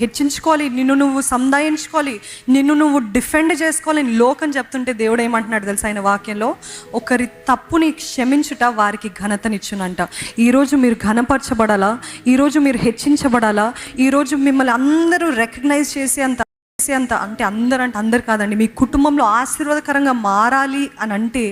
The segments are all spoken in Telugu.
హెచ్చించుకోవాలి, నిన్ను నువ్వు సంధాయించుకోవాలి, నిన్ను నువ్వు డిఫెండ్ చేసుకోవాలి. లోకం చెప్తుంటే దేవుడు ఏమంటున్నాడు తెలుసా ఆయన వాక్యంలో? ఒకరి తప్పుని క్షమించుట వారికి ఘనతనిచ్చునంట. ఈరోజు మీరు ఘనపరచబడాలా, ఈరోజు మీరు హెచ్చించబడాలా, ఈరోజు మిమ్మల్ని అందరూ రికగ్నైజ్ చేసి అంత అంటే అందరు కాదండి, మీ కుటుంబంలో ఆశీర్వాదకరంగా మారాలి అని అంటే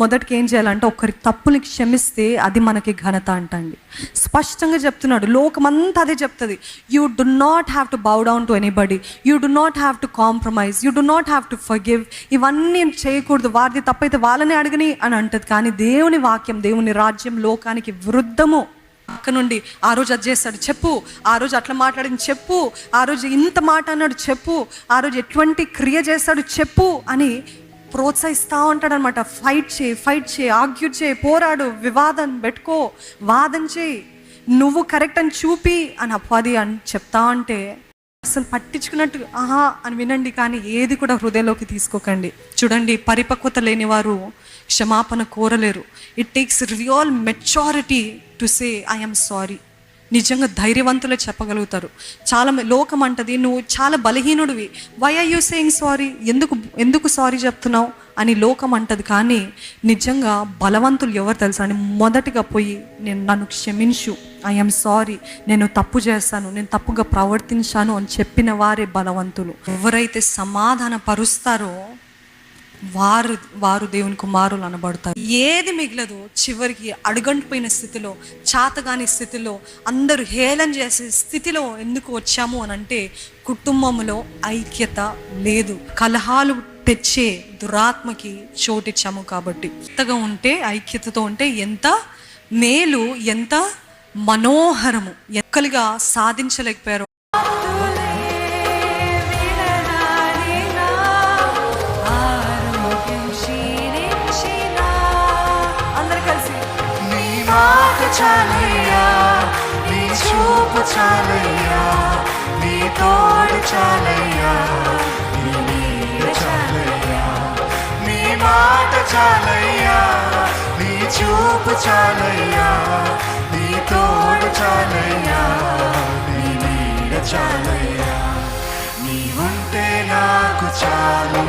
మొదటికి ఏం చేయాలంటే ఒకరి తప్పుని క్షమిస్తే అది మనకి ఘనత అంటండి. స్పష్టంగా చెప్తున్నాడు, లోకమంతా అదే చెప్తుంది. You do not have to bow down to anybody, you do not have to compromise, you do not have to forgive. ఇవన్నీ చేయకూడదు, వారిది తప్పైతే వాళ్ళని అడగని అని అంటది. కానీ దేవుని వాక్యం, దేవుని రాజ్యం లోకానికి విరుద్ధము. అక్క నుండి ఆ రోజు అది చేస్తాడు చెప్పు, ఆ రోజు అట్లా మాట్లాడింది చెప్పు, ఆ రోజు ఇంత మాట అన్నాడు చెప్పు, ఆ రోజు ఎటువంటి క్రియ చేస్తాడు చెప్పు అని ప్రోత్సహిస్తూ ఉంటాడు అనమాట. ఫైట్ చేయి, ఆర్గ్యూ చేయి, పోరాడు, వివాదం పెట్టుకో, వాదం చేయి, నువ్వు కరెక్ట్ అని చూపి అని అపవాది అని చెప్తా ఉంటే అసలు పట్టించుకున్నట్టు ఆహా అని వినండి, కానీ ఏది కూడా హృదయంలోకి తీసుకోకండి. చూడండి, పరిపక్వత లేని వారు క్షమాపణ కోరలేరు. It takes real maturity to say I am sorry. నిజంగా ధైర్యవంతులే చెప్పగలుగుతారు. చాలా లోకం అంటది నువ్వు చాలా బలహీనుడివి, why are you saying sorry, ఎందుకు సారీ చెప్తున్నావు అని లోకం అంటది. కానీ నిజంగా బలవంతులు ఎవరు తెలుసా అని, మొదటిగా పోయి నన్ను క్షమించు, ఐ యామ్ సారీ, నేను తప్పు చేస్తాను, నేను తప్పుగా ప్రవర్తించాను అని చెప్పిన వారే బలవంతులు. ఎవరైతే సమాధాన పరుస్తారో వారు దేవుని కుమారులు అనబడతారు. ఏది మిగలదు, చివరికి అడుగంటిపోయిన స్థితిలో, చాతగాని స్థితిలో, అందరూ హేళన చేసే స్థితిలో ఎందుకు వచ్చాము అని అంటే కుటుంబంలో ఐక్యత లేదు, కలహాలు తెచ్చే దురాత్మకి చోటిచ్చాము. కాబట్టి ఎంతగా ఉంటే, ఐక్యతతో ఉంటే ఎంత మేలు, ఎంత మనోహరము. ఎక్కలుగా సాధించలేకపోయారు. చాలయ్యా, నీ చూపు చాలయ్యా, నీ తోడు చాలయ్యా, నీ నీడ చాలయ్యా, నీ మాట చాలయ్యా, నీ చూపు చాలయ్యా, నీ తోడు చాలయ్యా, నీ నీడ చాలయ్యా, నీ ఉంటే నాకు చాలు.